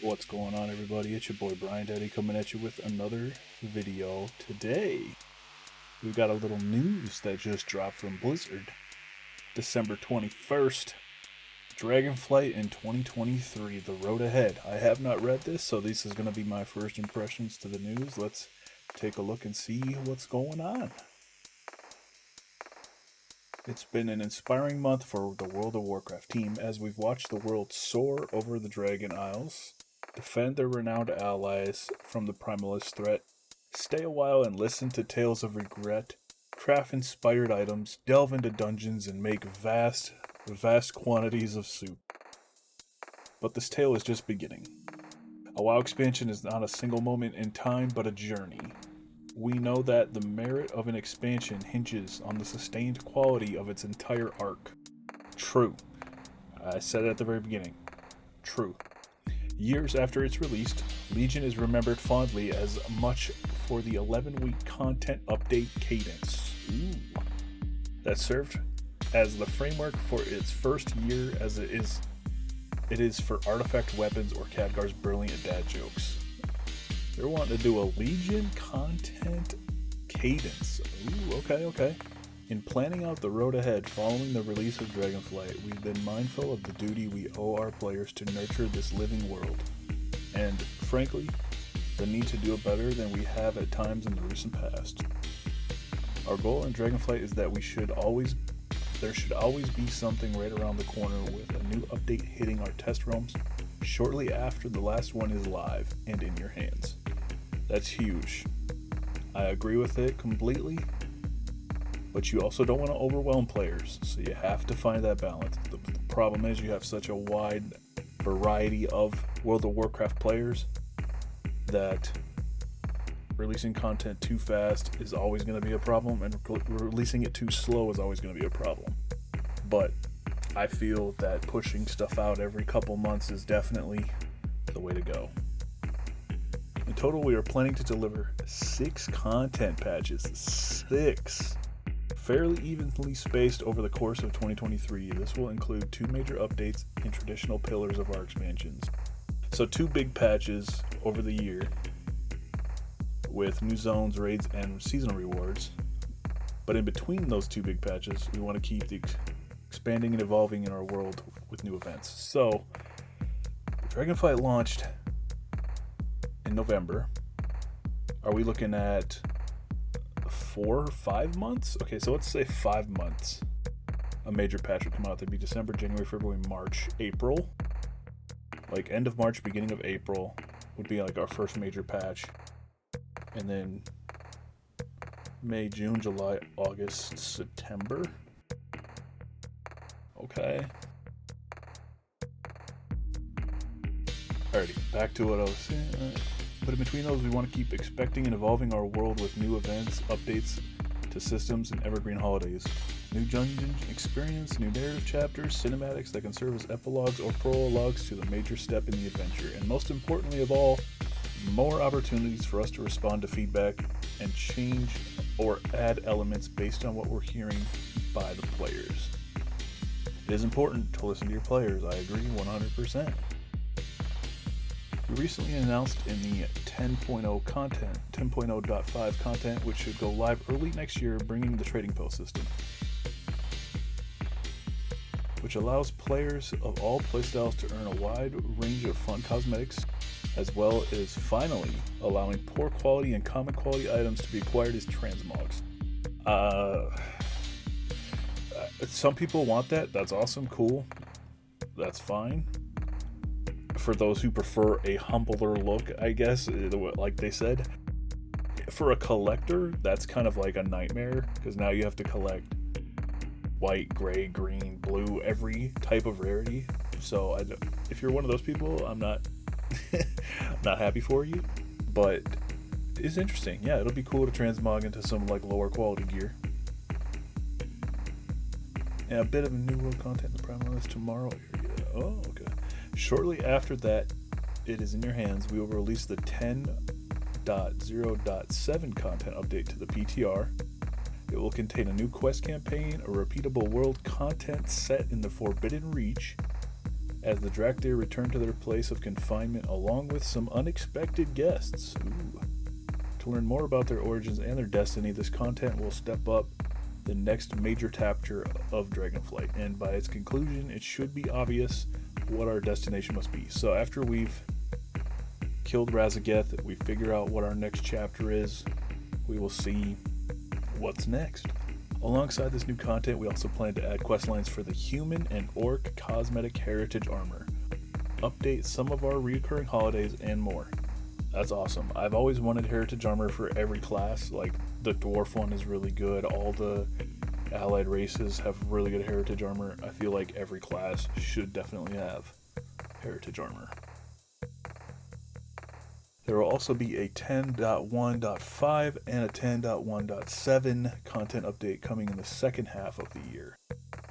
What's going on, everybody? It's your boy BrianDaddy coming at you with another video today. We've got a little news that just dropped from Blizzard. December 21st, Dragonflight in 2023, the road ahead. I have not read this, so this is going to be my first impressions to the news. Let's take a look and see what's going on. It's been an inspiring month for the World of Warcraft team as we've watched the world soar over the Dragon Isles, defend their renowned allies from the Primalist threat, stay a while and listen to tales of regret, craft inspired items, delve into dungeons, and make vast quantities of soup. But this tale is just beginning. A WoW expansion is not a single moment in time, but a journey. We know that the merit of an expansion hinges on the sustained quality of its entire arc. True. I said it at the very beginning. True. Years after it's released, Legion is remembered fondly as much for the 11-week content update cadence. That served as the framework for its first year as it is for artifact weapons or Khadgar's brilliant dad jokes. They're wanting to do a Legion content cadence. Okay. In planning out the road ahead following the release of Dragonflight, we've been mindful of the duty we owe our players to nurture this living world. And, frankly, the need to do it better than we have at times in the recent past. Our goal in Dragonflight is that there should always be something right around the corner with a new update hitting our test realms shortly after the last one is live and in your hands. That's huge. I agree with it completely, but you also don't want to overwhelm players, so you have to find that balance. The problem is you have such a wide variety of World of Warcraft players that releasing content too fast is always going to be a problem, and releasing it too slow is always going to be a problem. But I feel that pushing stuff out every couple months is definitely the way to go. In total, we are planning to deliver 6 content patches. 6! Fairly evenly spaced over the course of 2023. This will include 2 major updates and traditional pillars of our expansions. So 2 big patches over the year with new zones, raids, and seasonal rewards. But in between those 2 big patches, we want to keep the expanding and evolving in our world with new events. So, Dragonflight launched in November. Are we looking at 4 or 5 months? Okay, so let's say 5 months. A major patch would come out. That'd be December, January, February, March, April. Like end of March, beginning of April would be like our first major patch. And then May, June, July, August, September. Okay. Alrighty, back to what I was saying. But in between those, we want to keep expecting and evolving our world with new events, updates to systems, and evergreen holidays. New dungeon experience, new narrative chapters, cinematics that can serve as epilogues or prologues to the major step in the adventure. And most importantly of all, more opportunities for us to respond to feedback and change or add elements based on what we're hearing by the players. It is important to listen to your players, I agree 100%. We recently announced in the 10.0 content, 10.0.5 content, which should go live early next year, bringing the trading post system, which allows players of all playstyles to earn a wide range of fun cosmetics, as well as finally allowing poor quality and common quality items to be acquired as transmogs. Some people want that. That's awesome, cool. That's fine. For those who prefer a humbler look, I guess, like they said. For a collector, that's kind of like a nightmare, because now you have to collect white, gray, green, blue, every type of rarity. So if you're one of those people, I'm not not happy for you, but it's interesting. Yeah, it'll be cool to transmog into some like lower quality gear. And a bit of new world content in the Primalist tomorrow. Oh, okay. Shortly after that, it is in your hands. We will release the 10.0.7 content update to the PTR. It will contain a new quest campaign, a repeatable world content set in the Forbidden Reach, as the Draktyr return to their place of confinement along with some unexpected guests. Ooh. To learn more about their origins and their destiny, this content will step up the next major chapter of Dragonflight, and by its conclusion, it should be obvious what our destination must be. So after we've killed Razageth, we figure out what our next chapter is, we will see what's next. Alongside this new content, we also plan to add quest lines for the human and orc cosmetic heritage armor, update some of our recurring holidays, and more. That's awesome. I've always wanted heritage armor for every class. Like, the dwarf one is really good. All the allied races have really good heritage armor. I feel like every class should definitely have heritage armor. There will also be a 10.1.5 and a 10.1.7 content update coming in the second half of the year,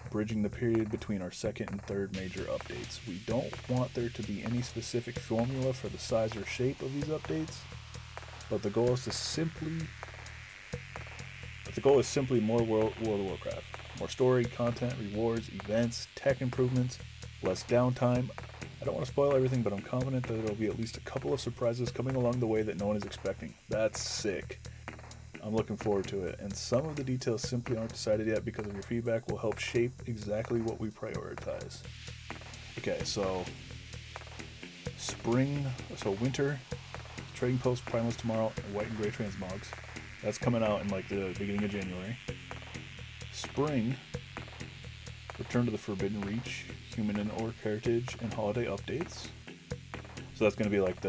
bridging the period between our second and third major updates. We don't want there to be any specific formula for the size or shape of these updates, but the goal is simply more World of Warcraft. More story, content, rewards, events, tech improvements, less downtime. I don't want to spoil everything, but I'm confident that there will be at least a couple of surprises coming along the way that no one is expecting. That's sick. I'm looking forward to it, and some of the details simply aren't decided yet because of your feedback will help shape exactly what we prioritize. Okay, so winter, trading post Primalist tomorrow, and white and gray transmogs. That's coming out in like the beginning of January. Spring, return to the Forbidden Reach, human and orc heritage, and holiday updates. So that's going to be like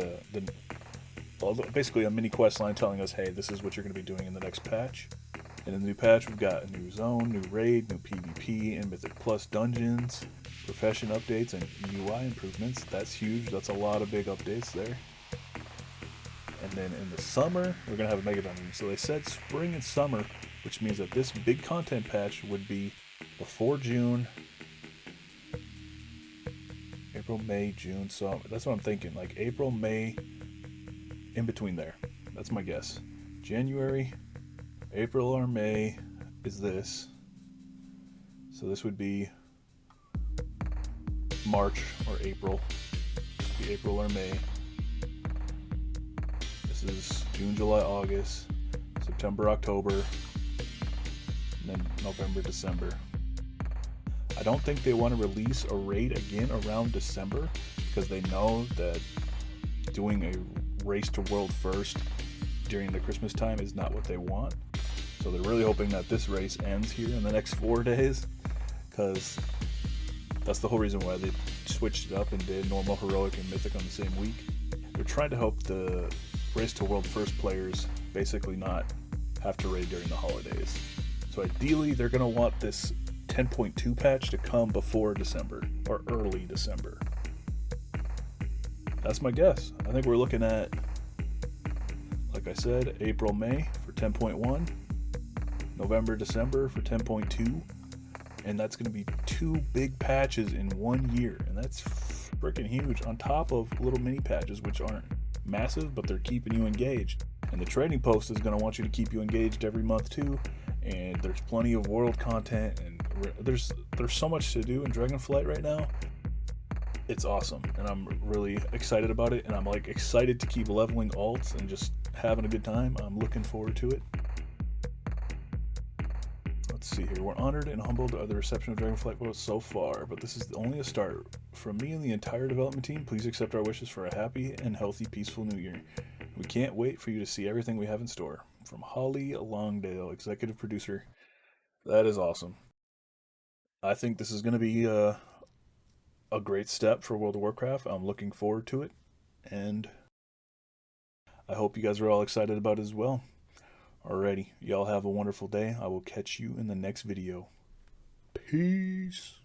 basically a mini quest line telling us, hey, this is what you're going to be doing in the next patch. And in the new patch, we've got a new zone, new raid, new PvP, and Mythic Plus dungeons, profession updates, and UI improvements. That's huge. That's a lot of big updates there. And then in the summer, we're going to have a mega dungeon. So they said spring and summer, which means that this big content patch would be before June, April, May, June. So that's what I'm thinking. Like April, May, in between there. That's my guess. January, April, or May is this. So this would be March or April. This would be April or May. This is June, July, August, September, October, and then November, December. I don't think they want to release a raid again around December because they know that doing a race to world first during the Christmas time is not what they want. So they're really hoping that this race ends here in the next 4 days, because that's the whole reason why they switched it up and did normal, heroic, and mythic on the same week. They're trying to help the race to world first players basically not have to raid during the holidays. So ideally they're going to want this 10.2 patch to come before December or early December. That's my guess. I think we're looking at, like I said, April, May for 10.1, November, December for 10.2, and that's going to be 2 big patches in 1 year, and that's freaking huge, on top of little mini patches which aren't massive, but they're keeping you engaged. And the trading post is going to want you to keep you engaged every month too, and there's plenty of world content, and there's so much to do in Dragonflight right now. It's awesome, and I'm really excited about it, and I'm like excited to keep leveling alts and just having a good time. I'm looking forward to it. Let's see here. We're honored and humbled by the reception of Dragonflight was so far, but this is only a start. From me and the entire development team, please accept our wishes for a happy and healthy, peaceful new year. We can't wait for you to see everything we have in store. From Holly Longdale, executive producer. That is awesome. I think this is going to be a great step for World of Warcraft. I'm looking forward to it, and I hope you guys are all excited about it as well. Alrighty, y'all have a wonderful day. I will catch you in the next video. Peace.